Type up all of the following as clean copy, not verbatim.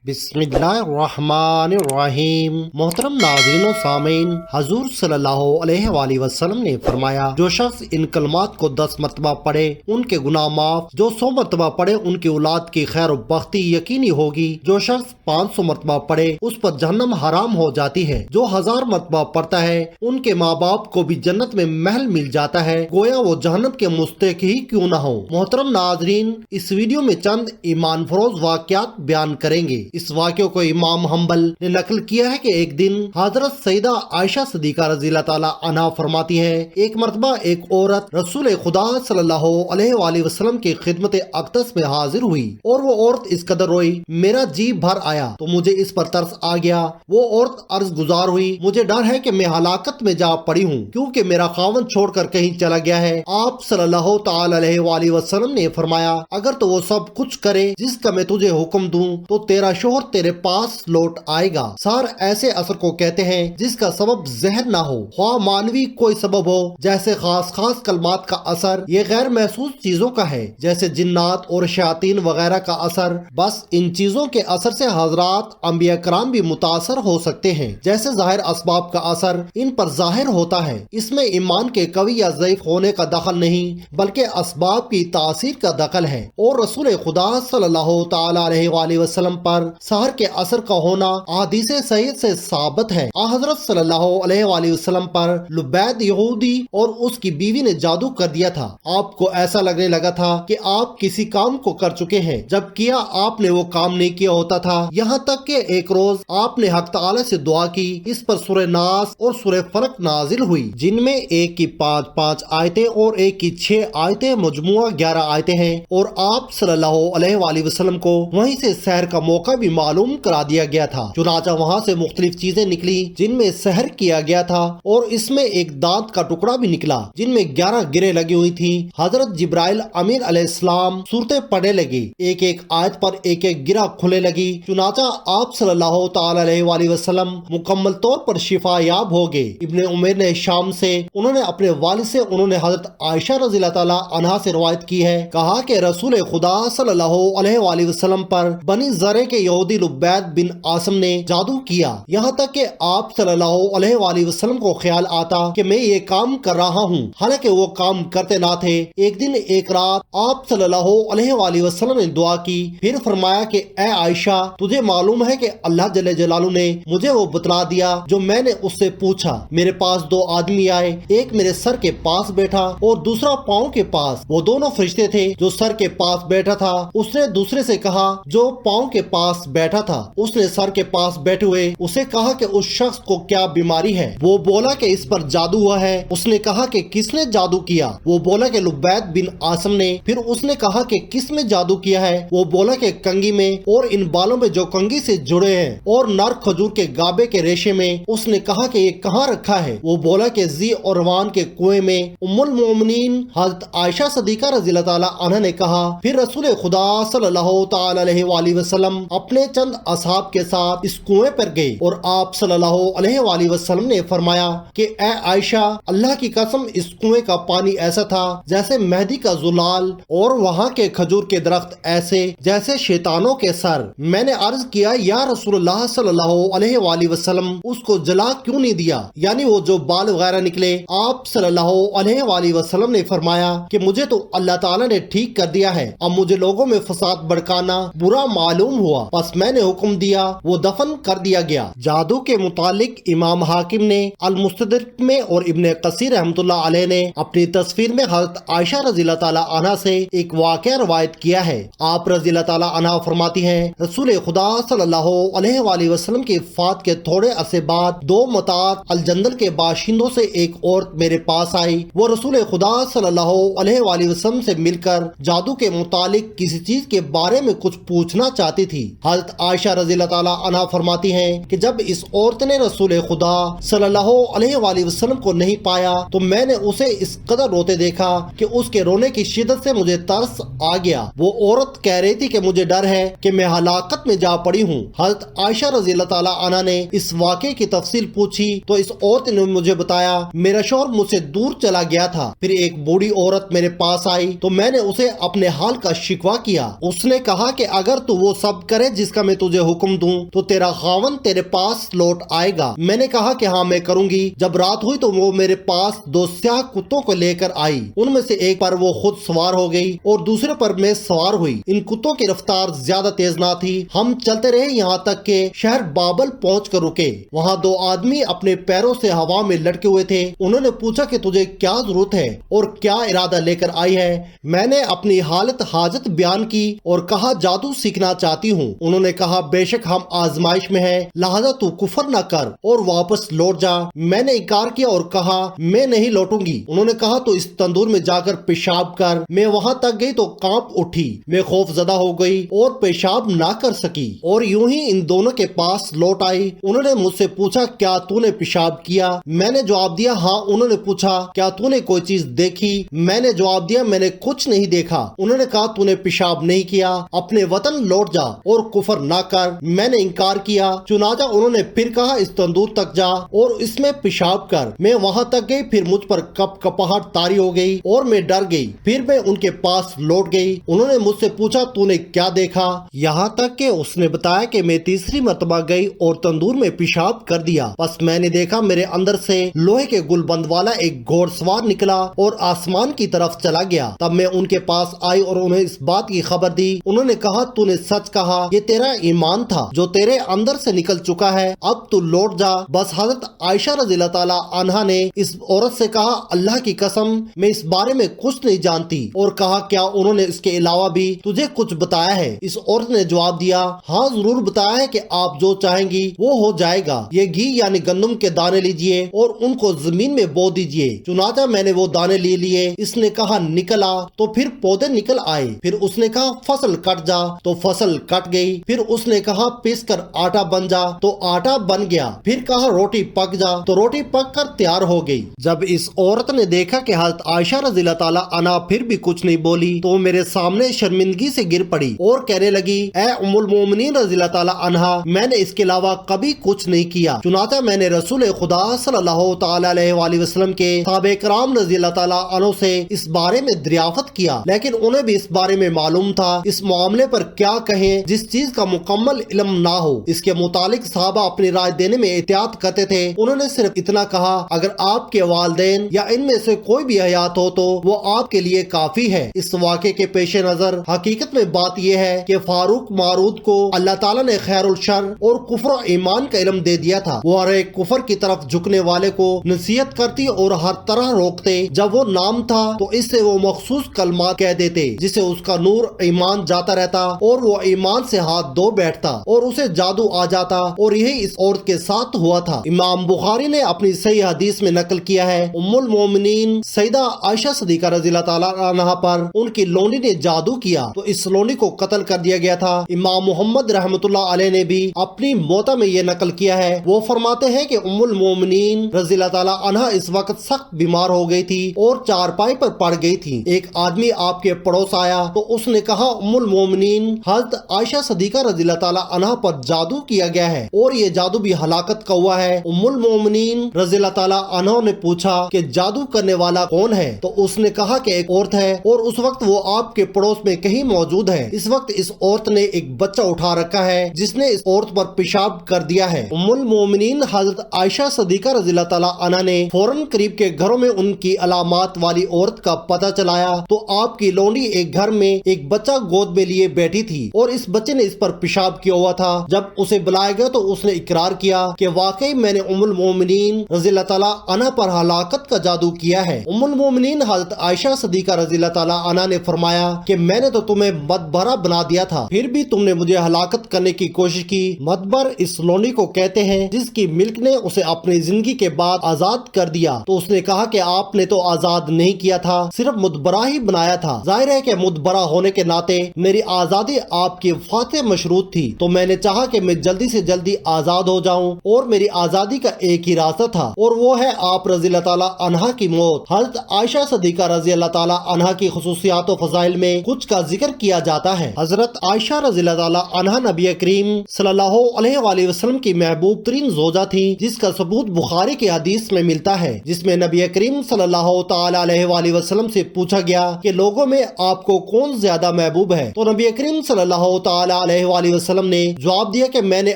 बिस्मिल्लाहिर्रहमानिर्रहीम। मोहतरम नाज़रीन व सामीन, हजूर सल्लल्लाहु अलैहि वसल्लम ने फरमाया, जो शख्स इन कलमात को 10 मरतबा पढ़े उनके गुनाह माफ, जो 100 मरतबा पढ़े उनकी औलाद की खैर बख्ती यकीनी होगी, जो शख्स 500 मरतबा पढ़े उस पर जहन्नम हराम हो जाती है, जो 1000 मरतबा पढ़ता है उनके माँ बाप को भी जन्नत में महल मिल जाता है, गोया वो जहन्नम के मुस्तहिक ही क्यों न हो। मोहतरम नाज़रीन, इस वीडियो में चंद ईमान फरोज वाक़यात बयान करेंगे। इस वाक़े को इमाम हम्बल ने नकल किया है कि एक दिन हजरत सईदा आयशा सिद्दीक़ा रज़ियल्लाहु ताला अन्हा फरमाती है, एक मरतबा एक औरत रसूल खुदा सल्लल्लाहु अलैहि वसल्लम की खिदमत अक़दस में हाजिर हुई और वो औरत इस कदर रोई, मेरा जी भर आया तो मुझे इस पर तरस आ गया। वो औरत अर्ज गुजार हुई, मुझे डर है कि मैं हलाकत में जा पड़ी हूँ क्योंकि मेरा खावन छोड़कर कहीं चला गया है। आप सल्लल्लाहु ताला अलैहि वसल्लम ने फरमाया, अगर तो वो सब कुछ करे जिसका मैं तुझे हुक्म दूं तो तेरा शोहर तेरे पास लौट आएगा। सार ऐसे असर को कहते हैं जिसका सबब जहर ना हो, ख्वाह मानवी कोई सबब हो, जैसे खास खास कलमात का असर ये गैर महसूस चीजों का है, जैसे जिन्नात और शयातीन वगैरह का असर। बस इन चीजों के असर से हजरात अंबिया कराम भी मुतासर हो सकते हैं, जैसे जाहिर असबाब का असर इन पर जाहिर होता है। इसमें ईमान के कवी या ज़ईफ होने का दखल नहीं बल्कि असबाब की तासीर का दखल है। और रसूल खुदा सल्लल्लाहु ताला अलैहि वसल्लम पर सहर के असर का होना अहदीसे सही से साबित है। हजरत सल्लल्लाहु अलैहि वसल्लम पर लुबैद यहूदी और उसकी बीवी ने जादू कर दिया था। आपको ऐसा लगने लगा था कि आप किसी काम को कर चुके हैं, जब किया आपने वो काम नहीं किया होता था। यहाँ तक कि एक रोज आपने हक ताला से दुआ की, इस पर सूरह नास और सूरह फलक नाजिल हुई, जिनमें एक की 5-5 आयतें और एक की 6 आयतें, मजमुआ 11 आयतें हैं। और आप सल्लल्लाहु अलैहि वसल्लम को वहीं से सहर का मौका भी मालूम करा दिया गया था। चुनाचा वहाँ से मुख्तलिफ चीजें निकली जिनमें सहर किया गया था और इसमें एक दांत का टुकड़ा भी निकला जिनमें 11 गिरें लगी हुई थी। हजरत जिब्राइल अमीर अलैहिस्सलाम सूरतें पढ़ने लगी, एक एक आयत पर एक एक गिरा खुले लगी। चुनाचा आप सल्लल्लाहु ताला अलैहि वसल्लम मुकम्मल तौर पर शिफा याब हो गए। इब्ने उमर ने शाम से उन्होंने अपने वालिद से उन्होंने हजरत आयशा रज़ियल्लाहु ताला अन्हा से रवायत की है, कहा कि रसूल खुदा सल्लल्लाहु अलैहि वसल्लम पर बनी ज़रे के यहूदी लुबैद बिन आसम ने जादू किया, यहाँ तक कि आप सल्लल्लाहु अलैहि वसल्लम को ख्याल आता कि मैं ये काम कर रहा हूँ, हालांकि वो काम करते ना थे। एक दिन एक रात आप सल्लल्लाहु अलैहि वसल्लम ने दुआ की, फिर फरमाया कि ए आयशा, तुझे मालूम है कि अल्लाह जल्ले जलालू ने मुझे वो बतला दिया जो मैंने उससे पूछा। मेरे पास 2 आदमी आए, एक मेरे सर के पास बैठा और दूसरा पाँव के पास। वो दोनों फरिश्ते थे। जो सर के पास बैठा था उसने दूसरे से कहा जो पाँव के पास बैठा था। उसने सर के पास बैठे हुए उसे कहा कि उस शख्स को क्या बीमारी है। वो बोला कि इस पर जादू हुआ है। उसने कहा कि किसने जादू किया। वो बोला कि लुबैद बिन आसम ने। फिर उसने कहा कि किस में जादू किया है। वो बोला कि कंगी में और इन बालों में जो कंगी से जुड़े हैं और नर खजूर के गाबे के रेशे में। उसने कहा कि ये कहाँ रखा है। वो बोला कि जी और रवान के कुएं में। उम्मुल मोमिनीन हज़रत आयशा सिद्दीक़ा रज़ियल्लाहु ताला अन्हा ने कहा, फिर रसूल खुदा सल्लल्लाहु ताला अलैहि वसल्लम अपने चंद असहाब के साथ इस कुएं पर गए और आप सल्लल्लाहु अलैहि वसल्लम ने फरमाया कि ए आयशा, अल्लाह की कसम इस कुएं का पानी ऐसा था जैसे मेहंदी का जुलाल और वहाँ के खजूर के दरख्त ऐसे जैसे शैतानों के सर। मैंने अर्ज किया, या रसूलुल्लाह सल्लल्लाहु अलैहि वसल्लम, उसको जला क्यों नहीं दिया, यानी वो जो बाल वगैरह निकले। आप सल्लल्लाहु अलैहि वसल्लम ने फरमाया कि मुझे तो अल्लाह ताला ने ठीक कर दिया है, अब मुझे लोगों में फसाद भड़काना बुरा मालूम हुआ, बस मैंने हुक्म दिया, वो दफन कर दिया गया। जादू के मुतालिक इमाम हाकिम ने अल मुस्तदरक में और इब्ने कसीर रहमतुल्लाह अलैह ने अपनी तस्वीर में हज़रत आयशा रज़ियल्लाहु ताला अन्हा से एक वाक़या रवायत किया है। आप रज़ियल्लाहु ताला अन्हा फरमाती हैं, रसूल खुदा सल्लल्लाहु अलैहि वसल्लम की वफ़ात के थोड़े अरसे बाद 2 मतात अल जंदल के बाशिंदों से एक औरत मेरे पास आई। वो रसूल खुदा सल्लल्लाहु अलैहि वसल्लम से मिलकर जादू के मुतालिक किसी चीज के बारे में कुछ पूछना चाहती थी। हज़रत आयशा रज़ियल्लाहु ताला अन्हा फरमाती हैं कि जब इस औरत ने रसूल खुदा सल्लल्लाहु अलैहि वसल्लम को नहीं पाया तो मैंने उसे इस कदर रोते देखा कि उसके रोने की शिद्दत से मुझे तरस आ गया। वो औरत कह रही थी कि मुझे डर है कि मैं हलाकत में जा पड़ी हूँ। हज़रत आयशा रज़ियल्लाहु ताला अन्हा ने इस वाक़े की तफसील पूछी तो इस औरत ने मुझे बताया, मेरा शौहर मुझसे दूर चला गया था। फिर एक बूढ़ी औरत मेरे पास आई तो मैंने उसे अपने हाल का शिकवा किया। उसने कहा कि अगर तू वो सब करे ہے जिसका मैं तुझे हुक्म दूं तो तेरा खावन तेरे पास लौट आएगा। मैंने कहा कि हाँ मैं करूंगी। जब रात हुई तो वो मेरे पास 2 स्याह कुत्तों को लेकर आई। उनमें से एक पर वो खुद सवार हो गई और दूसरे पर मैं सवार हुई। इन कुत्तों की रफ्तार ज्यादा तेज ना थी। हम चलते रहे यहाँ तक के शहर बाबल पहुँच कर रुके। वहाँ 2 आदमी अपने पैरों से हवा में लटके हुए थे। उन्होंने पूछा कि तुझे क्या जरूरत है और क्या इरादा लेकर आई है। मैंने अपनी हालत हाजत बयान की और कहा जादू सीखना चाहती हूँ। उन्होंने कहा बेशक हम आजमाइश में हैं, लिहाजा तू कुफर न कर और वापस लौट जा। मैंने इनकार किया और कहा मैं नहीं लौटूंगी। उन्होंने कहा तो इस तंदूर में जाकर पेशाब कर। मैं वहाँ तक गई तो कांप उठी। मैं खौफजदा हो गई और पेशाब ना कर सकी और यूं ही इन दोनों के पास लौट आई। उन्होंने मुझसे पूछा क्या तूने पेशाब किया? मैंने जवाब दिया हाँ। उन्होंने पूछा क्या तूने कोई चीज देखी? मैंने जवाब दिया मैंने कुछ नहीं देखा। उन्होंने कहा तूने पेशाब नहीं किया, अपने वतन लौट जा और कुफर ना कर। मैंने इनकार किया। चुनाचा उन्होंने फिर कहा इस तंदूर तक जा और इसमें पेशाब कर। मैं वहाँ तक गई। फिर मुझ पर कपकपाहट तारी हो गई और मैं डर गई। फिर मैं उनके पास लौट गई। उन्होंने मुझसे पूछा तूने क्या देखा? यहाँ तक कि उसने बताया कि मैं तीसरी मर्तबा गई और तंदूर में पेशाब कर दिया। बस मैंने देखा मेरे अंदर से लोहे के गुलबंद वाला एक घोड़सवार निकला और आसमान की तरफ चला गया। तब मैं उनके पास आई और उन्हें इस बात की खबर दी। उन्होंने कहा तूने सच कहा, ये तेरा ईमान था जो तेरे अंदर से निकल चुका है। अब तू लौट जा। बस हजरत आयशा रज़ियल्लाहु ताला अन्हा ने इस औरत से कहा अल्लाह की कसम मैं इस बारे में कुछ नहीं जानती। और कहा क्या उन्होंने इसके अलावा भी तुझे कुछ बताया है? इस औरत ने जवाब दिया हाँ जरूर बताया है कि आप जो चाहेंगी वो हो जाएगा। ये घी यानी गंदम के दाने लीजिए और उनको जमीन में बो दीजिए। चुनाचा मैंने वो दाने ले लिए। इसने कहा निकल आ, तो फिर पौधे निकल आए। फिर उसने कहा फसल कट जा, तो फसल कट गई। फिर उसने कहा पीस कर आटा बन जा, तो आटा बन गया। फिर कहा रोटी पक जा, तो रोटी पक कर तैयार हो गई। जब इस औरत ने देखा कि हज़रत आयशा रज़ियल्लाहु ताला अन्हा फिर भी कुछ नहीं बोली तो मेरे सामने शर्मिंदगी से गिर पड़ी और कहने लगी ए उम्मुल मोमिनीन रज़ियल्लाहु ताला अन्हा मैंने इसके अलावा कभी कुछ नहीं किया। चुनाचा मैंने रसूल खुदा सल्लल्लाहु ताला अलैहि वसल्लम के सहाबे कराम रज़ियल्लाहु ताला अन्हु से इस बारे में दरियाफ्त किया, लेकिन उन्हें भी इस बारे में मालूम था इस मामले पर क्या कहें जिस चीज का मुकम्मल इल्म ना हो। इसके मुतालिक सहाबा अपनी राय देने में एहतियात करते थे। उन्होंने सिर्फ इतना कहा अगर आपके वालिदैन या इनमें से कोई भी हयात हो तो वो आपके लिए काफी है। इस वाक़े के पेश नजर हकीकत में बात यह है कि फारूक मारूद को अल्लाह ताला ने खैरुल शर और कुफ्र और ईमान का इल्म दे दिया था। वो हर एक कुफर की तरफ झुकने वाले को नसीहत करती और हर तरह रोकते। जब वो नाम था तो इससे वो मखसूस कलमात कह देते जिसे उसका नूर ईमान जाता रहता और वो ईमान से हाथ धो बैठता और उसे जादू आ जाता। और यही इस औरत के साथ हुआ था। इमाम बुखारी ने अपनी सही हदीस में नकल किया है उम्मुल मोमिनीन सैयदा आयशा सिद्दीका रज़ियल्लाहु ताला अन्हा पर उनकी लोंडी ने जादू किया तो इस लोंडी को कत्ल कर दिया गया था। इमाम मोहम्मद रहमतुल्लाह अलैह ने भी अपनी मोता में ये नकल किया है। वो फरमाते हैं कि उम्मुल मोमिनीन रज़ियल्लाहु ताला अन्हा इस वक्त सख्त बीमार हो गई थी और चारपाई पर पड़ गई थी। एक आदमी आपके पड़ोस आया तो उसने कहा उम्मुल मोमिनीन हज़रत आयशा सिद्दीका रज़ियल्लाहु ताला अन्हा पर जादू किया गया है और ये जादू भी हलाकत का हुआ है। उम्मुल मोमिनीन रज़ियल्लाहु ताला अन्हा ने पूछा कि जादू करने वाला कौन है? तो उसने कहा कि एक औरत है और उस वक्त वो आपके पड़ोस में कहीं मौजूद है। इस वक्त इस औरत ने एक बच्चा उठा रखा है जिसने इस औरत पर पेशाब कर दिया है। उम्मुल मोमिनीन हज़रत आयशा सिद्दीका रज़ियल्लाहु ताला अन्हा ने फौरन करीब के घरों में उनकी अलामात वाली औरत का पता चलाया तो आपकी लोंडी एक घर में एक बच्चा गोद में लिए बैठी थी और इस बच्चे ने इस पर पेशाब किया हुआ था। जब उसे बुलाया गया तो उसने इकरार किया कि वाकई मैंने उम्मुल मोमिनीन रज़ियल्लाहु ताला अन्हा पर हलाकत का जादू किया है। उम्मुल मोमिनीन हज़रत आयशा सिद्दीका रज़ियल्लाहु ताला अन्हा ने फरमाया कि मैंने तो तुम्हें मदबरा बना दिया था फिर भी तुमने मुझे हलाकत करने की कोशिश की। मदबर इस लोंडी को कहते हैं जिसकी मिल्क ने उसे अपनी जिंदगी के बाद आजाद कर दिया। तो उसने कहा कि आपने तो आजाद नहीं किया था, सिर्फ मुदबरा ही बनाया था। जाहिर है कि मुदबरा होने के नाते मेरी आजादी आपकी वफात से मशरूत थी तो मैंने चाहा कि मैं जल्दी से जल्दी आजाद हो जाऊं और मेरी आजादी का एक ही रास्ता था और वो है आप रज़ियल्लाहु ताला अन्हा की मौत। हज़रत आयशा सिद्दीका रज़ियल्लाहु ताला अन्हा की खुसूसियात और फज़ाइल में कुछ का जिक्र किया जाता है। हज़रत आयशा रज़ियल्लाहु ताला अन्हा नबी करीम सल्लल्लाहु अलैहि वसल्लम की महबूब तरीन ज़ौजा थी जिसका सबूत बुखारी की हदीस में मिलता है जिसमें नबी करीम सल्लल्लाहु ताला अलैहि वसल्लम से पूछा गया कि लोगों में आपको कौन ज्यादा महबूब है तो नबी करीम सल्लल्लाहु ताला علیہ وآلہ وسلم نے جواب دیا کہ میں نے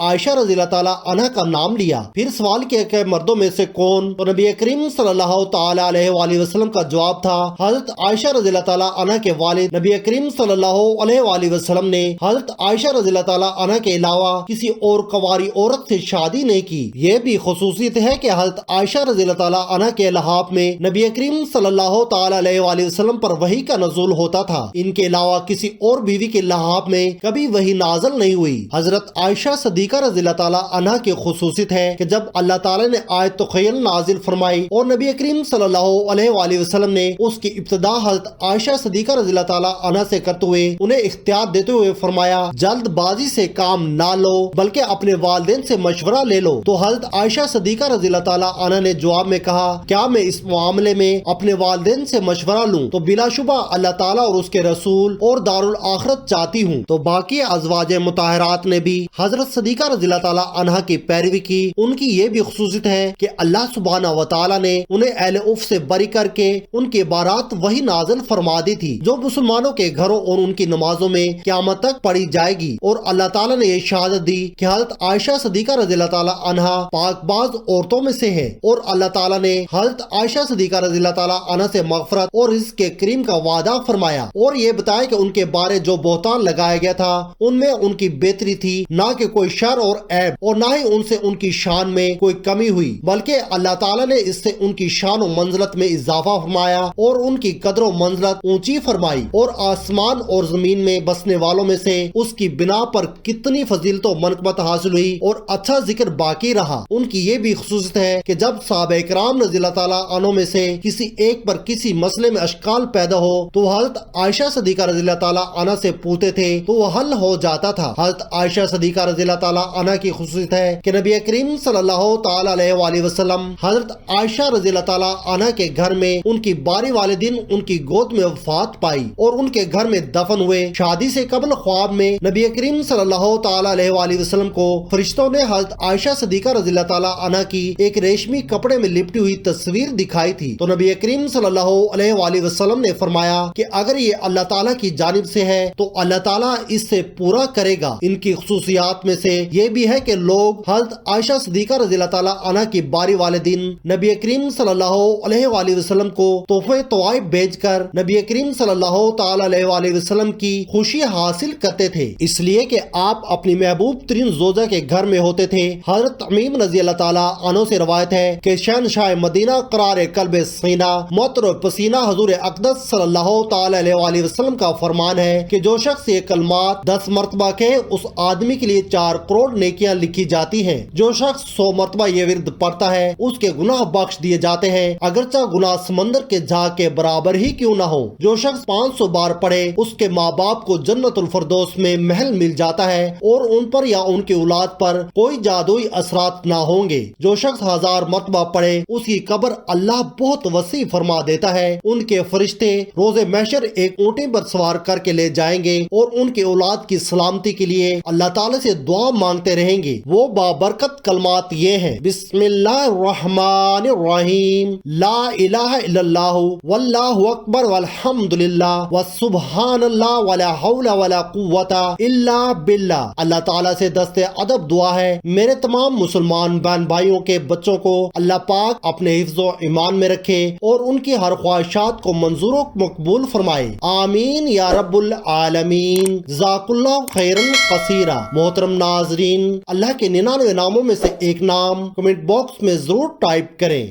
عائشہ رضی اللہ تعالیٰ عنہ کا نام لیا۔ پھر سوال کیا کہ مردوں میں سے کون؟ تو نبی کریم صلی اللہ تعالیٰ علیہ وآلہ وسلم کا جواب تھا حضرت عائشہ رضی اللہ تعالیٰ عنہ کے والد۔ نبی کریم صلی اللہ علیہ وآلہ وسلم نے حضرت عائشہ رضی اللہ تعالیٰ عنہ کے علاوہ کسی اور کنواری عورت سے شادی نہیں کی۔ یہ بھی خصوصیت ہے کہ حضرت عائشہ رضی اللہ تعالیٰ عنہ کے لحاف میں نبی کریم صلی اللہ تعالیٰ علیہ وآلہ وسلم پر وحی کا نزول ہوتا تھا۔ ان کے علاوہ کسی اور بیوی کے لحاف میں کبھی وحی نازل نہیں ہوئی۔ حضرت عائشہ صدیقہ رضی اللہ تعالیٰ عنہ کی خصوصیت ہے کہ جب اللہ تعالیٰ نے آیت تخیل نازل فرمائی اور نبی کریم صلی اللہ علیہ وآلہ وسلم نے اس کی ابتدا حضرت عائشہ صدیقہ رضی اللہ تعالیٰ عنہ سے کرتے ہوئے انہیں اختیار دیتے ہوئے فرمایا جلد بازی سے کام نہ لو بلکہ اپنے والدین سے مشورہ لے لو، تو حضرت عائشہ صدیقہ رضی اللہ تعالیٰ عنہ نے جواب میں کہا کیا میں اس معاملے میں اپنے والدین سے مشورہ لوں تو بلا شبہ اللہ تعالیٰ اور اس کے رسول اور دارالآخرت چاہتی ہوں۔ تو باقی ازواج مطہرات نے بھی حضرت صدیقہ رضی اللہ تعالیٰ عنہ کی پیروی کی۔ ان کی یہ بھی خصوصیت ہے کہ اللہ سبحانہ و تعالیٰ نے انہیں اہل عرف سے بری کر کے ان کی بارات وہی نازل فرما دی تھی جو مسلمانوں کے گھروں اور ان کی نمازوں میں قیامت تک پڑھی جائے گی، اور اللہ تعالیٰ نے یہ شہادت دی کہ حضرت عائشہ صدیقہ رضی اللہ تعالیٰ عنہ پاک باز عورتوں میں سے ہے، اور اللہ تعالیٰ نے حضرت عائشہ صدیقہ رضی اللہ تعالیٰ عنہ سے مغفرت اور رزق کے کریم کا وعدہ فرمایا، اور یہ بتایا کہ ان کے بارے جو بہتان لگایا گیا تھا ان میں ان کی بہتری تھی، نہ کہ کوئی شر اور عیب، اور نہ ہی ان سے ان کی شان میں کوئی کمی ہوئی، بلکہ اللہ تعالیٰ نے اس سے ان کی شان و منزلت میں اضافہ فرمایا اور ان کی قدر و منزلت اونچی فرمائی، اور آسمان اور زمین میں بسنے والوں میں سے اس کی بنا پر کتنی فضیلت و منقبت حاصل ہوئی اور اچھا ذکر باقی رہا۔ ان کی یہ بھی خصوصیت ہے کہ جب صحابہ کرام رضی اللہ تعالیٰ عنہ میں سے کسی ایک پر کسی مسئلے میں اشکال پیدا ہو تو حضرت عائشہ صدیقہ رضی اللہ تعالیٰ عنہ سے پوچھتے تھے تو وہ حل ہو جاتا تھا۔ حضرت عائشہ صدیقہ رضی اللہ تعالیٰ عنہ کی خصوصیت ہے کہ نبی کریم صلی اللہ تعالیٰ علیہ وآلہ وسلم حضرت عائشہ رضی اللہ تعالیٰ عنہ کے گھر میں ان کی باری والے دن ان کی گود میں وفات پائی اور ان کے گھر میں دفن ہوئے۔ شادی سے قبل خواب میں نبی کریم صلی اللہ تعالیٰ علیہ وآلہ وسلم کو فرشتوں نے حضرت عائشہ صدیقہ رضی اللہ تعالیٰ عنہ کی ایک ریشمی کپڑے میں لپٹی ہوئی تصویر دکھائی تھی، تو نبی کریم صلی اللہ علیہ وآلہ وسلم نے فرمایا کہ اگر یہ اللہ تعالیٰ کی جانب سے ہے تو اللہ تعالیٰ اس سے پورا کرے گا۔ ان کی خصوصیات میں سے یہ بھی ہے کہ لوگ حضرت عائشہ صدیقہ رضی اللہ تعالیٰ عنہ کی باری والے دن نبی کریم صلی اللہ علیہ وآلہ وسلم کو تحفے طوائف بھیج کر نبی کریم صلی اللہ تعالیٰ علیہ وآلہ وسلم کی خوشی حاصل کرتے تھے، اس لیے کہ آپ اپنی محبوب ترین زوجہ کے گھر میں ہوتے تھے۔ حضرت تمیم رضی اللہ تعالیٰ عنہ سے روایت ہے کہ شہنشاہ مدینہ قرار قلب سینہ معطر پسینہ حضور اقدس صلی اللہ تعالیٰ علیہ وآلہ وسلم کا فرمان ہے کہ جو شخص یہ کلمات 10 مرتبہ کہے اس آدمی کے لیے 4 کروڑ نیکیاں لکھی جاتی ہیں۔ جو شخص 100 مرتبہ یہ ورد پڑھتا ہے اس کے گناہ بخش دیے جاتے ہیں، اگرچہ گناہ سمندر کے جھاگ کے برابر ہی کیوں نہ ہو۔ جو شخص 500 بار پڑھے اس کے ماں باپ کو جنت الفردوس میں محل مل جاتا ہے اور ان پر یا ان کی اولاد پر کوئی جادوئی اثرات نہ ہوں گے۔ جو شخص 1000 مرتبہ پڑھے اس کی قبر اللہ بہت وسیع فرما دیتا ہے، ان کے فرشتے روز محشر ایک اونٹے پر سوار کر کے لے جائیں گے اور ان کے اولاد کی سلامتی کے لیے اللہ تعالی سے دعا مانگتے رہیں گے۔ وہ بابرکت کلمات یہ ہیں: بسم اللہ الرحمن الرحیم، لا الہ الا اللہ واللہ اکبر والحمدللہ وسبحان اللہ ولا حول ولا قوت الا باللہ۔ اللہ تعالیٰ سے دست ادب دعا ہے میرے تمام مسلمان بہن بھائیوں کے بچوں کو اللہ پاک اپنے حفظ و ایمان میں رکھے اور ان کی ہر خواہشات کو منظور و مقبول فرمائے، آمین یا رب العالمین۔ جزاک اللہ خیرا کثیرا۔ محترم ناظرین، اللہ کے 99 ناموں میں سے ایک نام کمنٹ باکس میں ضرور ٹائپ کریں۔